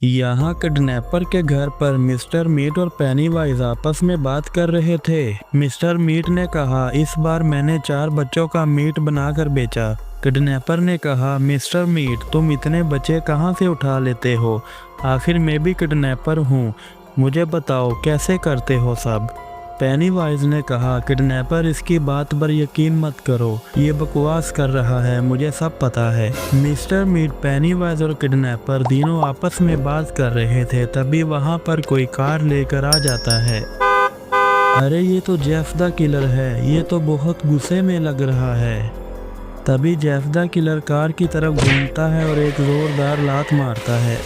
यहाँ किडनैपर के घर पर मिस्टर मीट और पेनीवाइज आपस में बात कर रहे थे। मिस्टर मीट ने कहा, इस बार मैंने 4 बच्चों का मीट बनाकर बेचा। किडनैपर ने कहा, मिस्टर मीट तुम इतने बच्चे कहाँ से उठा लेते हो? आखिर मैं भी किडनैपर हूँ, मुझे बताओ कैसे करते हो सब? पेनीवाइज ने कहा, किडनैपर इसकी बात पर यकीन मत करो, ये बकवास कर रहा है, मुझे सब पता है। मिस्टर मीट, पेनीवाइज और किडनैपर तीनों आपस में बात कर रहे थे। तभी वहाँ पर कोई कार लेकर आ जाता है। अरे ये तो जेफ द किलर है, ये तो बहुत गुस्से में लग रहा है। तभी जेफ द किलर कार की तरफ घूमता है और एक जोरदार लात मारता है।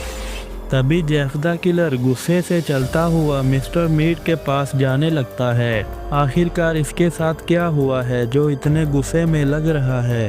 तभी जेफ द किलर गुस्से से चलता हुआ मिस्टर मीट के पास जाने लगता है। आखिरकार इसके साथ क्या हुआ है जो इतने गुस्से में लग रहा है?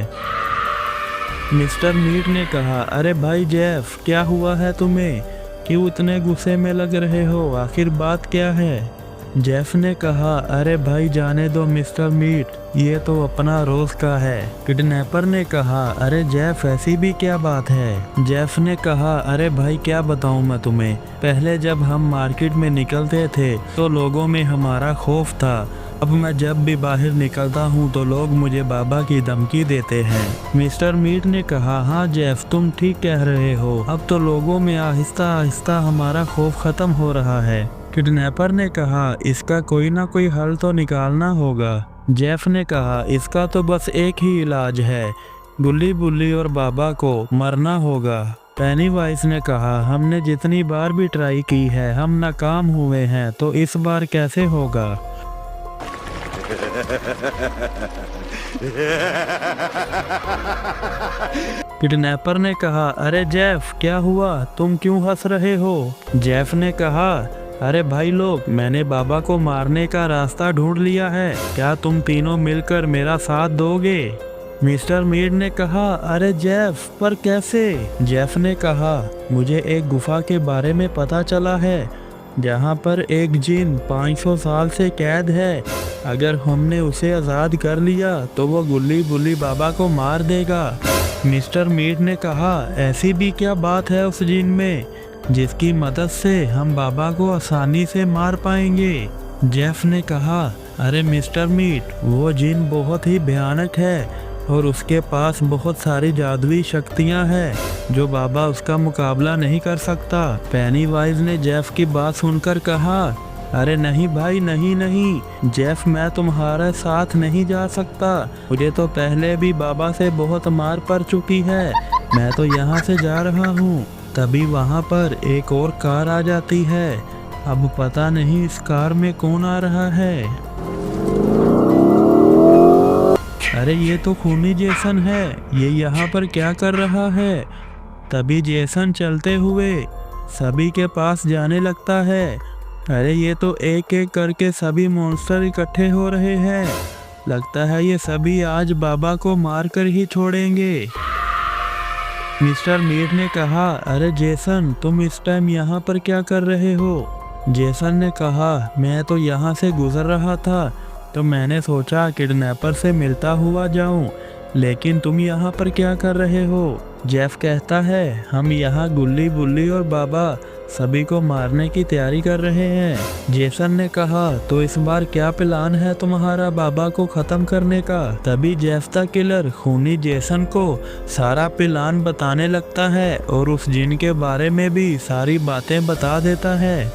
मिस्टर मीट ने कहा, अरे भाई जेफ, क्या हुआ है तुम्हें? क्यों इतने गुस्से में लग रहे हो? आखिर बात क्या है? जेफ ने कहा, अरे भाई जाने दो मिस्टर मीट, ये तो अपना रोज का है। किडनैपर ने कहा, अरे जेफ ऐसी भी क्या बात है? जेफ ने कहा, अरे भाई क्या बताऊं मैं तुम्हें, पहले जब हम मार्केट में निकलते थे तो लोगों में हमारा खौफ था। अब मैं जब भी बाहर निकलता हूँ तो लोग मुझे बाबा की धमकी देते हैं। मिस्टर मीट ने कहा, हाँ जेफ तुम ठीक कह रहे हो, अब तो लोगों में आहिस्ता आहिस्ता हमारा खौफ खत्म हो रहा है। किडनैपर ने कहा, इसका कोई ना कोई हल तो निकालना होगा। जेफ ने कहा, इसका तो बस एक ही इलाज है, गुल्ली बुल्ली और बाबा को मरना होगा। पेनीवाइज ने कहा, हमने जितनी बार भी ट्राई की है हम नाकाम हुए हैं, तो इस बार कैसे होगा? किडनैपर ने कहा, अरे जेफ क्या हुआ, तुम क्यों हंस रहे हो? जेफ ने कहा, अरे भाई लोग, मैंने बाबा को मारने का रास्ता ढूंढ लिया है, क्या तुम तीनों मिलकर मेरा साथ दोगे? मिस्टर मीट ने कहा, अरे जेफ पर कैसे? जेफ ने कहा, मुझे एक गुफा के बारे में पता चला है जहाँ पर एक जिन 500 साल से कैद है। अगर हमने उसे आज़ाद कर लिया तो वो गुल्ली बुल्ली बाबा को मार देगा। मिस्टर मीट ने कहा, ऐसी भी क्या बात है उस जिन में जिसकी मदद से हम बाबा को आसानी से मार पाएंगे? जेफ ने कहा, अरे मिस्टर मीट, वो जिन बहुत ही भयानक है और उसके पास बहुत सारी जादुई शक्तियां हैं जो बाबा उसका मुकाबला नहीं कर सकता। पेनीवाइज ने जेफ की बात सुनकर कहा, अरे नहीं भाई, नहीं जेफ, मैं तुम्हारे साथ नहीं जा सकता, मुझे तो पहले भी बाबा से बहुत मार पड़ चुकी है, मैं तो यहाँ से जा रहा हूँ। तभी वहाँ पर एक और कार आ जाती है। अब पता नहीं इस कार में कौन आ रहा है। अरे ये तो खूनी जेसन है, ये यहाँ पर क्या कर रहा है? तभी जेसन चलते हुए सभी के पास जाने लगता है। अरे ये तो एक एक करके सभी मॉन्स्टर इकट्ठे हो रहे हैं, लगता है ये सभी आज बाबा को मारकर ही छोड़ेंगे। मिस्टर मीट ने कहा, अरे जेसन तुम इस टाइम यहाँ पर क्या कर रहे हो? जेसन ने कहा, मैं तो यहाँ से गुजर रहा था तो मैंने सोचा किडनैपर से मिलता हुआ जाऊं, लेकिन तुम यहाँ पर क्या कर रहे हो? जेफ कहता है, हम यहाँ गुल्ली बुल्ली और बाबा सभी को मारने की तैयारी कर रहे हैं। जेसन ने कहा, तो इस बार क्या प्लान है तुम्हारा बाबा को खत्म करने का? तभी जेफ द किलर खूनी जेसन को सारा प्लान बताने लगता है और उस जिन के बारे में भी सारी बातें बता देता है।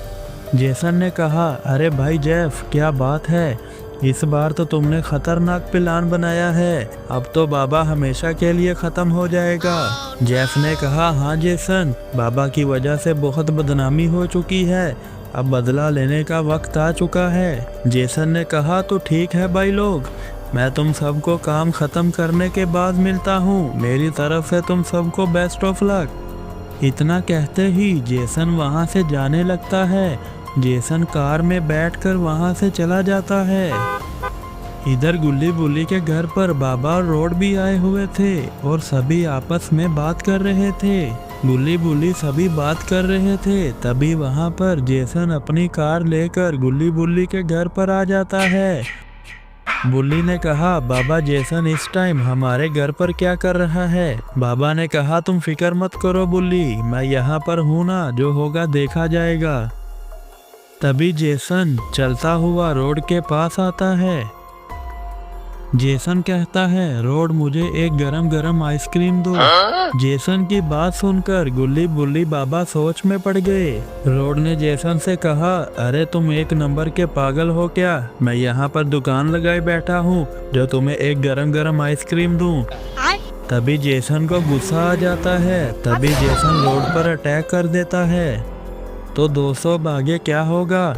जेसन ने कहा, अरे भाई जेफ क्या बात है, इस बार तो तुमने खतरनाक प्लान बनाया है, अब तो बाबा हमेशा के लिए खत्म हो जाएगा। जेफ ने कहा, हाँ जेसन, बाबा की वजह से बहुत बदनामी हो चुकी है, अब बदला लेने का वक्त आ चुका है। जेसन ने कहा, तो ठीक है भाई लोग, मैं तुम सबको काम खत्म करने के बाद मिलता हूँ, मेरी तरफ से तुम सबको बेस्ट ऑफ लक। इतना कहते ही जेसन वहाँ से जाने लगता है। जेसन कार में बैठकर वहां से चला जाता है। इधर गुल्ली बुल्ली के घर पर बाबा और रोड भी आए हुए थे और सभी आपस में बात कर रहे थे। गुल्ली बुल्ली सभी बात कर रहे थे। तभी वहां पर जेसन अपनी कार लेकर गुल्ली बुल्ली के घर पर आ जाता है। बुल्ली ने कहा, बाबा जेसन इस टाइम हमारे घर पर क्या कर रहा है? बाबा ने कहा, तुम फिक्र मत करो बुल्ली, मैं यहाँ पर हूँ ना, जो होगा देखा जाएगा। तभी जेसन चलता हुआ रोड के पास आता है। जेसन कहता है, रोड मुझे एक गरम गरम आइसक्रीम दो। जेसन की बात सुनकर गुल्ली बुल्ली बाबा सोच में पड़ गए। रोड ने जेसन से कहा, अरे तुम एक नंबर के पागल हो क्या? मैं यहाँ पर दुकान लगाए बैठा हूँ जो तुम्हें एक गरम गरम आइसक्रीम दूँ। तभी जेसन को गुस्सा आ जाता है। तभी जेसन रोड पर अटैक कर देता है। तो दोस्तों आगे क्या होगा?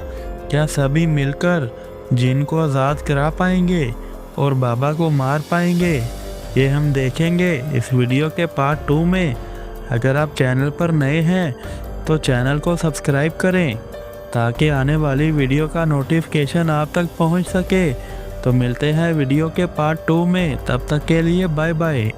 क्या सभी मिलकर जिन को आज़ाद करा पाएंगे और बाबा को मार पाएंगे? ये हम देखेंगे इस वीडियो के पार्ट 2 में। अगर आप चैनल पर नए हैं तो चैनल को सब्सक्राइब करें ताकि आने वाली वीडियो का नोटिफिकेशन आप तक पहुंच सके। तो मिलते हैं वीडियो के पार्ट 2 में, तब तक के लिए बाय बाय।